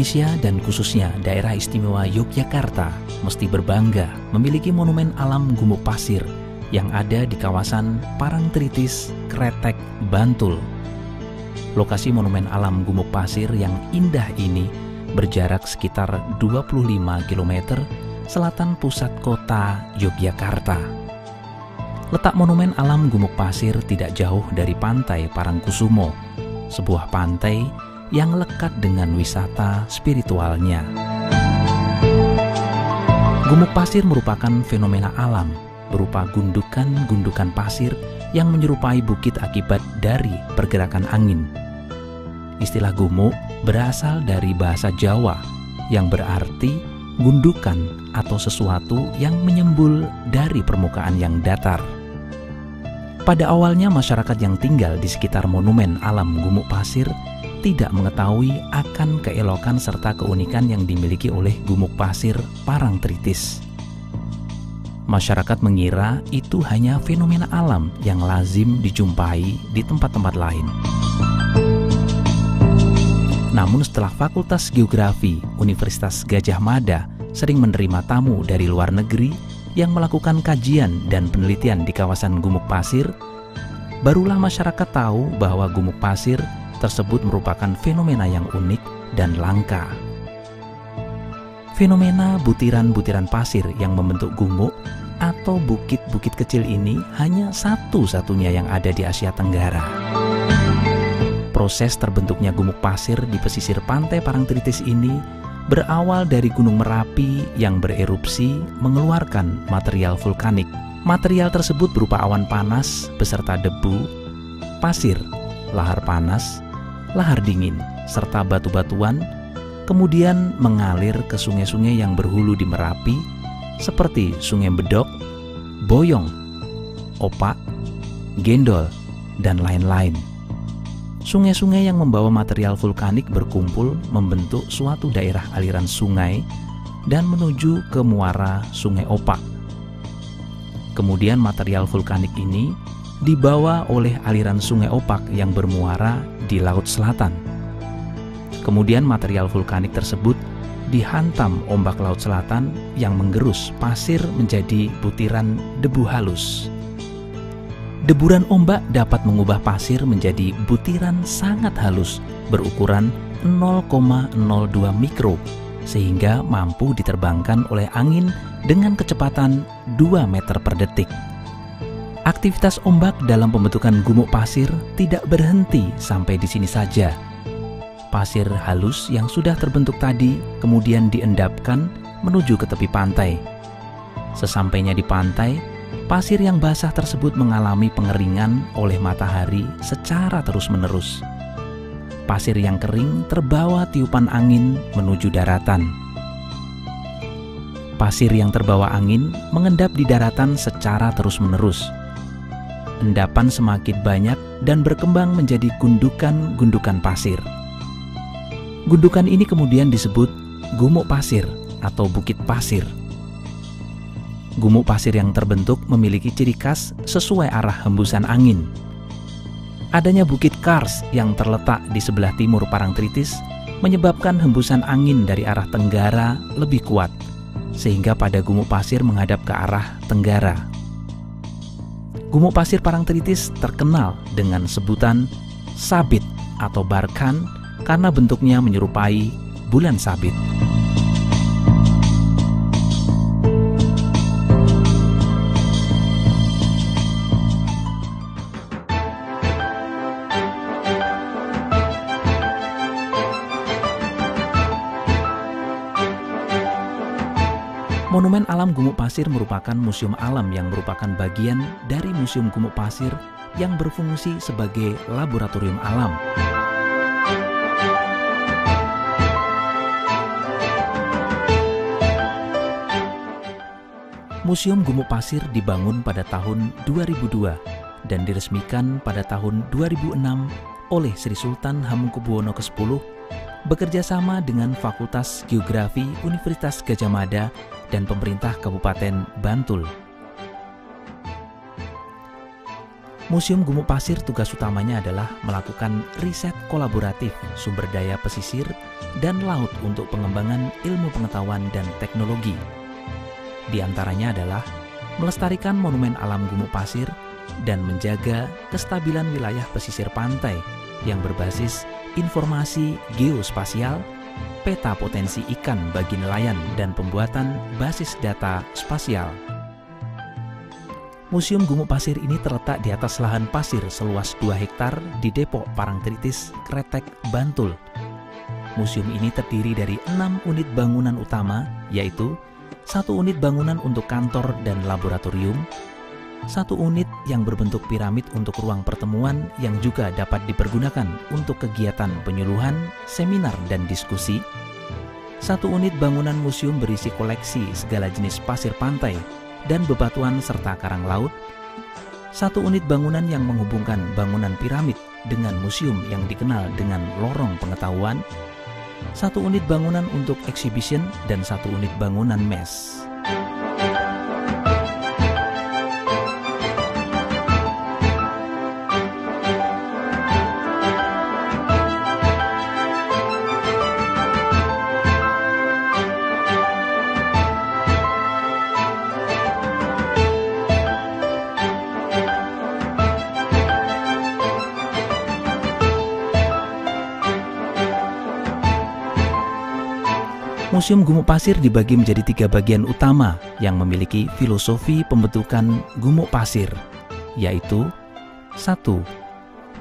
Indonesia dan khususnya daerah istimewa Yogyakarta mesti berbangga memiliki monumen alam Gumuk Pasir yang ada di kawasan Parangtritis, Kretek, Bantul. Lokasi monumen alam Gumuk Pasir yang indah ini berjarak sekitar 25 km selatan pusat kota Yogyakarta. Letak monumen alam Gumuk Pasir tidak jauh dari pantai Parangkusumo, sebuah pantai yang lekat dengan wisata spiritualnya. Gumuk Pasir merupakan fenomena alam berupa gundukan-gundukan pasir yang menyerupai bukit akibat dari pergerakan angin. Istilah gumuk berasal dari bahasa Jawa yang berarti gundukan atau sesuatu yang menyembul dari permukaan yang datar. Pada awalnya masyarakat yang tinggal di sekitar monumen alam Gumuk Pasir tidak mengetahui akan keelokan serta keunikan yang dimiliki oleh Gumuk Pasir Parangtritis. Masyarakat mengira itu hanya fenomena alam yang lazim dijumpai di tempat-tempat lain. Namun setelah Fakultas Geografi Universitas Gadjah Mada sering menerima tamu dari luar negeri yang melakukan kajian dan penelitian di kawasan Gumuk Pasir, barulah masyarakat tahu bahwa Gumuk Pasir tersebut merupakan fenomena yang unik dan langka. Fenomena butiran-butiran pasir yang membentuk gumuk atau bukit-bukit kecil ini hanya satu-satunya yang ada di Asia Tenggara. Proses terbentuknya Gumuk Pasir di pesisir pantai Parangtritis ini berawal dari Gunung Merapi yang bererupsi mengeluarkan material vulkanik. Material tersebut berupa awan panas beserta debu, pasir, lahar panas, lahar dingin, serta batu-batuan, kemudian mengalir ke sungai-sungai yang berhulu di Merapi seperti Sungai Bedok, Boyong, Opak, Gendol, dan lain-lain. Sungai-sungai yang membawa material vulkanik berkumpul membentuk suatu daerah aliran sungai dan menuju ke muara Sungai Opak. Kemudian material vulkanik ini dibawa oleh aliran Sungai Opak yang bermuara di Laut Selatan. Kemudian material vulkanik tersebut dihantam ombak Laut Selatan yang menggerus pasir menjadi butiran debu halus. Deburan ombak dapat mengubah pasir menjadi butiran sangat halus berukuran 0,02 mikro sehingga mampu diterbangkan oleh angin dengan kecepatan 2 meter per detik. Aktivitas ombak dalam pembentukan Gumuk Pasir tidak berhenti sampai di sini saja. Pasir halus yang sudah terbentuk tadi kemudian diendapkan menuju ke tepi pantai. Sesampainya di pantai, pasir yang basah tersebut mengalami pengeringan oleh matahari secara terus-menerus. Pasir yang kering terbawa tiupan angin menuju daratan. Pasir yang terbawa angin mengendap di daratan secara terus-menerus. Endapan semakin banyak dan berkembang menjadi gundukan-gundukan pasir. Gundukan ini kemudian disebut Gumuk Pasir atau Bukit Pasir. Gumuk pasir yang terbentuk memiliki ciri khas sesuai arah hembusan angin. Adanya Bukit Kars yang terletak di sebelah timur Parangtritis menyebabkan hembusan angin dari arah tenggara lebih kuat, sehingga pada Gumuk Pasir menghadap ke arah tenggara. Gumuk Pasir Parangtritis terkenal dengan sebutan sabit atau barkan karena bentuknya menyerupai bulan sabit. Monumen Alam Gumuk Pasir merupakan museum alam yang merupakan bagian dari Museum Gumuk Pasir yang berfungsi sebagai laboratorium alam. Museum Gumuk Pasir dibangun pada tahun 2002 dan diresmikan pada tahun 2006 oleh Sri Sultan Hamengkubuwono ke-10 bekerja sama dengan Fakultas Geografi Universitas Gadjah Mada dan pemerintah Kabupaten Bantul. Museum Gumuk Pasir tugas utamanya adalah melakukan riset kolaboratif sumber daya pesisir dan laut untuk pengembangan ilmu pengetahuan dan teknologi. Di antaranya adalah melestarikan monumen alam Gumuk Pasir dan menjaga kestabilan wilayah pesisir pantai yang berbasis informasi geospasial, peta potensi ikan bagi nelayan, dan pembuatan basis data spasial. Museum Gumuk Pasir ini terletak di atas lahan pasir seluas 2 hektar di Depok Parangtritis, Kretek, Bantul. Museum ini terdiri dari 6 unit bangunan utama, yaitu 1 unit bangunan untuk kantor dan laboratorium, 1 unit yang berbentuk piramid untuk ruang pertemuan yang juga dapat dipergunakan untuk kegiatan penyuluhan, seminar, dan diskusi, 1 unit bangunan museum berisi koleksi segala jenis pasir pantai dan bebatuan serta karang laut, 1 unit bangunan yang menghubungkan bangunan piramid dengan museum yang dikenal dengan lorong pengetahuan, 1 unit bangunan untuk exhibition, dan 1 unit bangunan mes. Museum Gumuk Pasir dibagi menjadi 3 bagian utama yang memiliki filosofi pembentukan gumuk pasir, yaitu 1.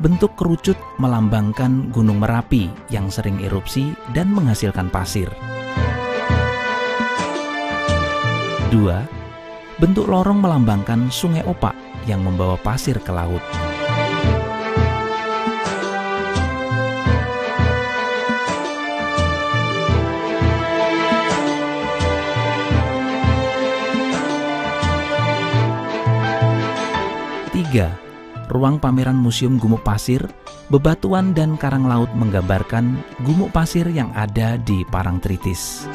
Bentuk kerucut melambangkan Gunung Merapi yang sering erupsi dan menghasilkan pasir. 2. Bentuk lorong melambangkan Sungai Opak yang membawa pasir ke laut. 3. Ruang pameran Museum Gumuk Pasir, bebatuan dan karang laut menggambarkan gumuk pasir yang ada di Parangtritis.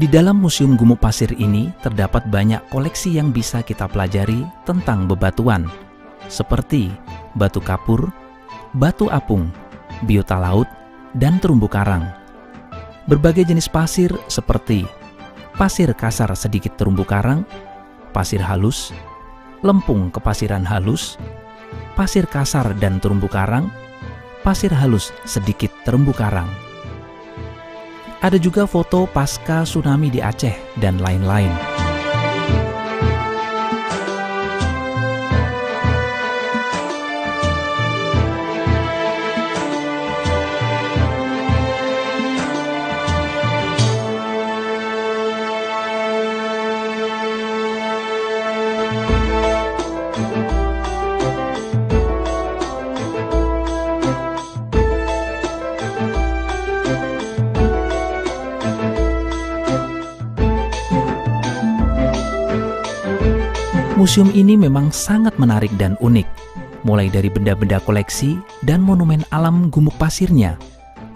Di dalam Museum Gumuk Pasir ini terdapat banyak koleksi yang bisa kita pelajari tentang bebatuan, seperti batu kapur, batu apung, biota laut, dan terumbu karang. Berbagai jenis pasir seperti pasir kasar sedikit terumbu karang, pasir halus, lempung kepasiran halus, pasir kasar dan terumbu karang, pasir halus sedikit terumbu karang. Ada juga foto pasca tsunami di Aceh dan lain-lain. Museum ini memang sangat menarik dan unik, mulai dari benda-benda koleksi dan monumen alam gumuk pasirnya.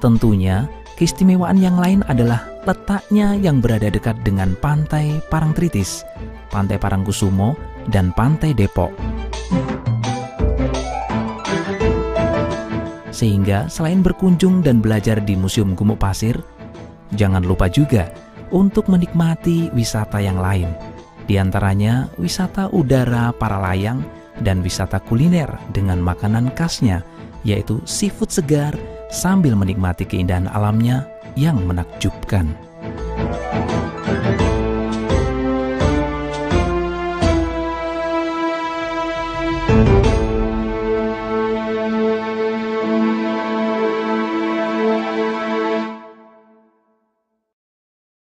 Tentunya, keistimewaan yang lain adalah letaknya yang berada dekat dengan Pantai Parangtritis, Pantai Parangkusumo, dan Pantai Depok. Sehingga selain berkunjung dan belajar di Museum Gumuk Pasir, jangan lupa juga untuk menikmati wisata yang lain. Di antaranya wisata udara para layang dan wisata kuliner dengan makanan khasnya yaitu seafood segar sambil menikmati keindahan alamnya yang menakjubkan.